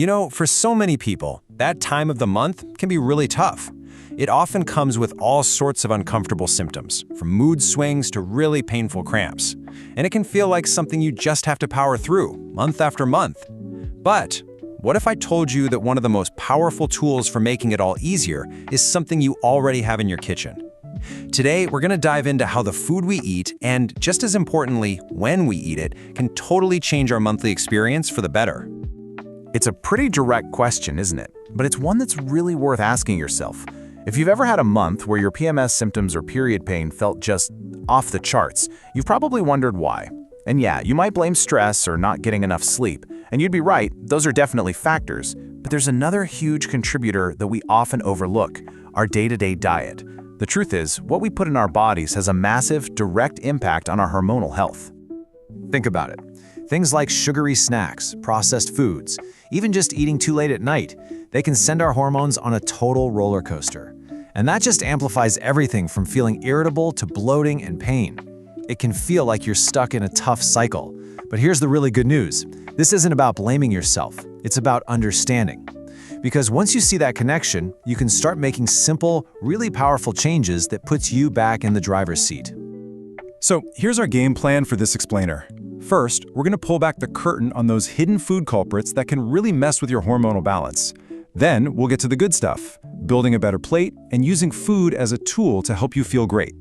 You know, for so many people, that time of the month can be really tough. It often comes with all sorts of uncomfortable symptoms, from mood swings to really painful cramps. And it can feel like something you just have to power through, month after month. But what if I told you that one of the most powerful tools for making it all easier is something you already have in your kitchen? Today, we're going to dive into how the food we eat, and just as importantly, when we eat it, can totally change our monthly experience for the better. It's a pretty direct question, isn't it? But it's one that's really worth asking yourself. If you've ever had a month where your PMS symptoms or period pain felt just off the charts, you've probably wondered why. And yeah, you might blame stress or not getting enough sleep. And you'd be right, those are definitely factors. But there's another huge contributor that we often overlook: our day-to-day diet. The truth is, what we put in our bodies has a massive, direct impact on our hormonal health. Think about it. Things like sugary snacks, processed foods, even just eating too late at night, they can send our hormones on a total roller coaster. And that just amplifies everything from feeling irritable to bloating and pain. It can feel like you're stuck in a tough cycle. But here's the really good news. This isn't about blaming yourself. It's about understanding. Because once you see that connection, you can start making simple, really powerful changes that puts you back in the driver's seat. So here's our game plan for this explainer. First, we're going to pull back the curtain on those hidden food culprits that can really mess with your hormonal balance. Then we'll get to the good stuff, building a better plate and using food as a tool to help you feel great.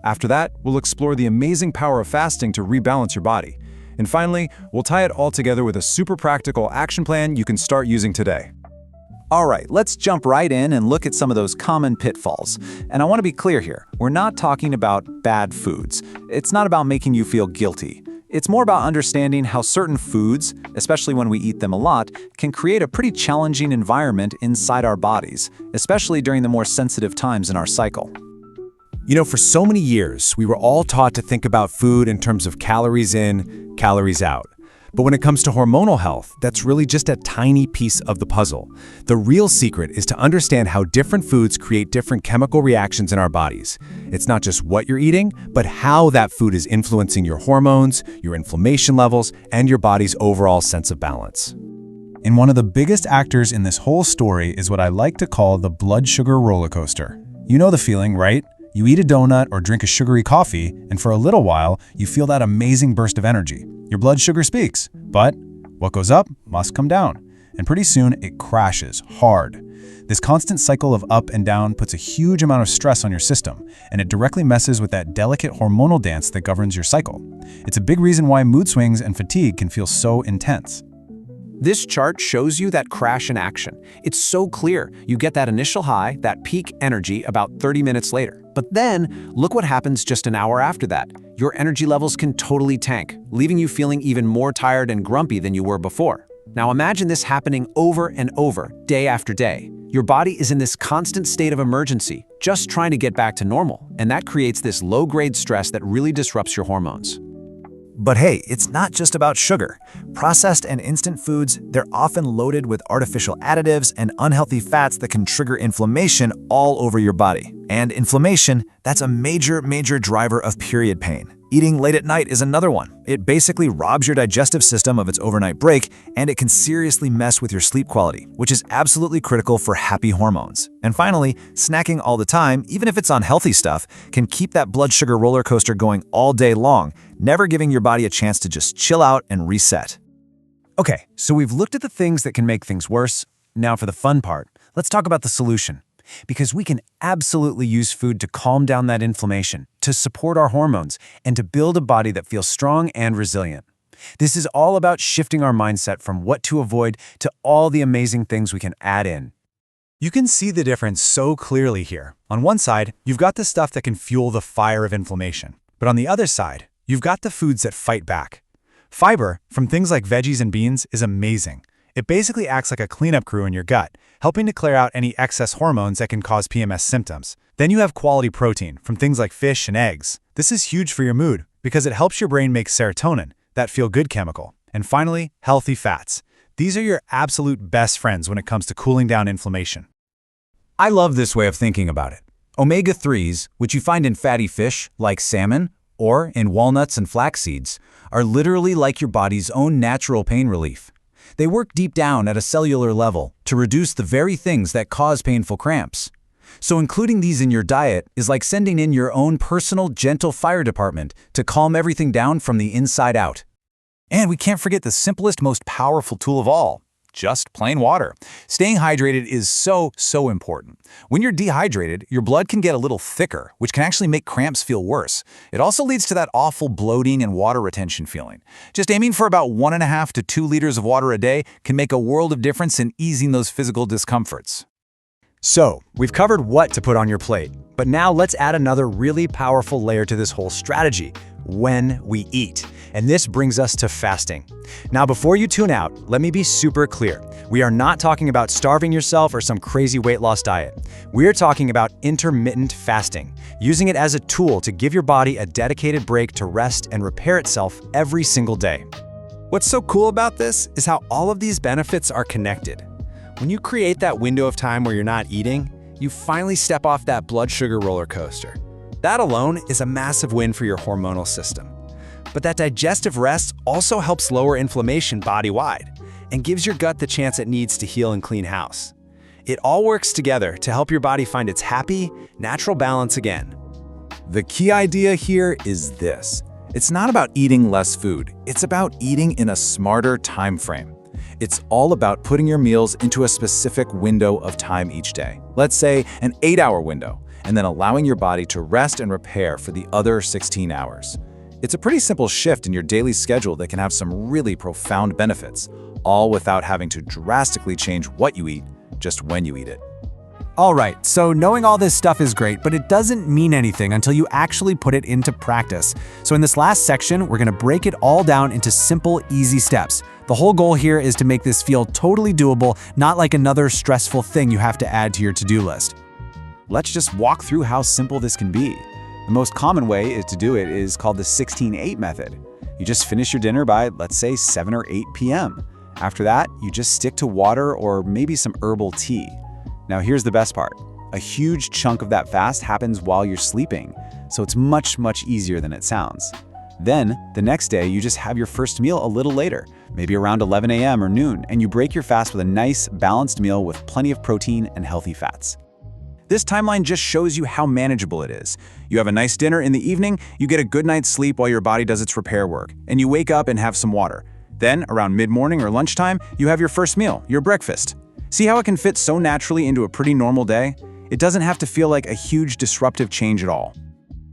After that, we'll explore the amazing power of fasting to rebalance your body. And finally, we'll tie it all together with a super practical action plan you can start using today. All right, let's jump right in and look at some of those common pitfalls. And I want to be clear here, we're not talking about bad foods. It's not about making you feel guilty. It's more about understanding how certain foods, especially when we eat them a lot, can create a pretty challenging environment inside our bodies, especially during the more sensitive times in our cycle. You know, for so many years, we were all taught to think about food in terms of calories in, calories out. But when it comes to hormonal health, that's really just a tiny piece of the puzzle. The real secret is to understand how different foods create different chemical reactions in our bodies. It's not just what you're eating, but how that food is influencing your hormones, your inflammation levels, and your body's overall sense of balance. And one of the biggest actors in this whole story is what I like to call the blood sugar roller coaster. You know the feeling, right? You eat a donut or drink a sugary coffee, and for a little while, you feel that amazing burst of energy. Your blood sugar speaks, but what goes up must come down, and pretty soon it crashes hard. This constant cycle of up and down puts a huge amount of stress on your system, and it directly messes with that delicate hormonal dance that governs your cycle. It's a big reason why mood swings and fatigue can feel so intense. This chart shows you that crash in action. It's so clear. You get that initial high, that peak energy about 30 minutes later. But then, look what happens just an hour after that. Your energy levels can totally tank, leaving you feeling even more tired and grumpy than you were before. Now imagine this happening over and over, day after day. Your body is in this constant state of emergency, just trying to get back to normal, and that creates this low-grade stress that really disrupts your hormones. But hey, it's not just about sugar. Processed and instant foods, they're often loaded with artificial additives and unhealthy fats that can trigger inflammation all over your body. And inflammation, that's a major driver of period pain. Eating late at night is another one. It basically robs your digestive system of its overnight break, and it can seriously mess with your sleep quality, which is absolutely critical for happy hormones. And finally, snacking all the time, even if it's unhealthy stuff, can keep that blood sugar roller coaster going all day long, never giving your body a chance to just chill out and reset. Okay, so we've looked at the things that can make things worse. Now for the fun part, let's talk about the solution. Because we can absolutely use food to calm down that inflammation, to support our hormones, and to build a body that feels strong and resilient. This is all about shifting our mindset from what to avoid to all the amazing things we can add in. You can see the difference so clearly here. On one side, you've got the stuff that can fuel the fire of inflammation. But on the other side, you've got the foods that fight back. Fiber, from things like veggies and beans, is amazing. It basically acts like a cleanup crew in your gut, helping to clear out any excess hormones that can cause PMS symptoms. Then you have quality protein from things like fish and eggs. This is huge for your mood because it helps your brain make serotonin, that feel-good chemical. And finally, healthy fats. These are your absolute best friends when it comes to cooling down inflammation. I love this way of thinking about it. Omega-3s, which you find in fatty fish like salmon or in walnuts and flax seeds, are literally like your body's own natural pain relief. They work deep down at a cellular level to reduce the very things that cause painful cramps. So including these in your diet is like sending in your own personal, gentle fire department to calm everything down from the inside out. And we can't forget the simplest, most powerful tool of all, just plain water. Staying hydrated is so important. When you're dehydrated, your blood can get a little thicker, which can actually make cramps feel worse. It also leads to that awful bloating and water retention feeling. Just aiming for about 1.5 to 2 liters of water a day can make a world of difference in easing those physical discomforts. So, we've covered what to put on your plate, but now let's add another really powerful layer to this whole strategy: when we eat. And this brings us to fasting. Now, before you tune out, let me be super clear. We are not talking about starving yourself or some crazy weight loss diet. We are talking about intermittent fasting, using it as a tool to give your body a dedicated break to rest and repair itself every single day. What's so cool about this is how all of these benefits are connected. When you create that window of time where you're not eating, you finally step off that blood sugar roller coaster. That alone is a massive win for your hormonal system. But that digestive rest also helps lower inflammation body-wide and gives your gut the chance it needs to heal and clean house. It all works together to help your body find its happy, natural balance again. The key idea here is this. It's not about eating less food. It's about eating in a smarter time frame. It's all about putting your meals into a specific window of time each day. Let's say an 8-hour window, and then allowing your body to rest and repair for the other 16 hours. It's a pretty simple shift in your daily schedule that can have some really profound benefits, all without having to drastically change what you eat, just when you eat it. Alright, so knowing all this stuff is great, but it doesn't mean anything until you actually put it into practice. So in this last section, we're going to break it all down into simple, easy steps. The whole goal here is to make this feel totally doable, not like another stressful thing you have to add to your to-do list. Let's just walk through how simple this can be. The most common way to do it is called the 16-8 method. You just finish your dinner by, let's say, 7 or 8 p.m. After that, you just stick to water or maybe some herbal tea. Now here's the best part. A huge chunk of that fast happens while you're sleeping, so it's much easier than it sounds. Then, the next day, you just have your first meal a little later, maybe around 11 a.m. or noon, and you break your fast with a nice, balanced meal with plenty of protein and healthy fats. This timeline just shows you how manageable it is. You have a nice dinner in the evening, you get a good night's sleep while your body does its repair work, and you wake up and have some water. Then, around mid-morning or lunchtime, you have your first meal, your breakfast. See how it can fit so naturally into a pretty normal day? It doesn't have to feel like a huge disruptive change at all.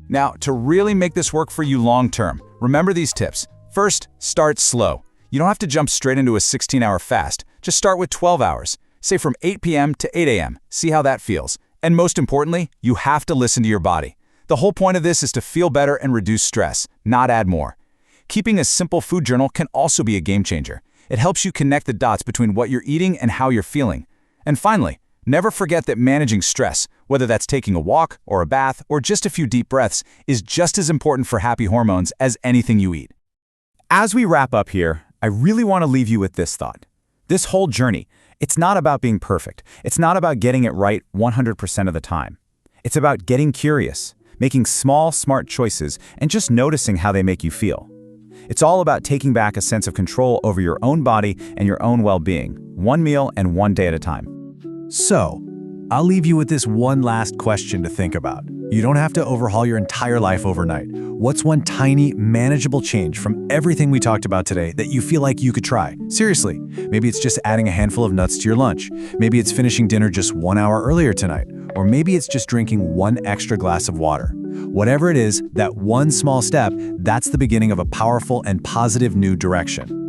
Now, to really make this work for you long-term, remember these tips. First, start slow. You don't have to jump straight into a 16-hour fast. Just start with 12 hours. Say from 8 p.m. to 8 a.m. See how that feels. And most importantly, you have to listen to your body. The whole point of this is to feel better and reduce stress, not add more. Keeping a simple food journal can also be a game changer. It helps you connect the dots between what you're eating and how you're feeling. And finally, never forget that managing stress, whether that's taking a walk or a bath or just a few deep breaths, is just as important for happy hormones as anything you eat. As we wrap up here, I really want to leave you with this thought. This whole journey, it's not about being perfect. It's not about getting it right 100% of the time. It's about getting curious, making small, smart choices, and just noticing how they make you feel. It's all about taking back a sense of control over your own body and your own well-being, one meal and one day at a time. So, I'll leave you with this one last question to think about. You don't have to overhaul your entire life overnight. What's one tiny, manageable change from everything we talked about today that you feel like you could try? Seriously, maybe it's just adding a handful of nuts to your lunch. Maybe it's finishing dinner just 1 hour earlier tonight. Or maybe it's just drinking 1 extra glass of water. Whatever it is, that one small step, that's the beginning of a powerful and positive new direction.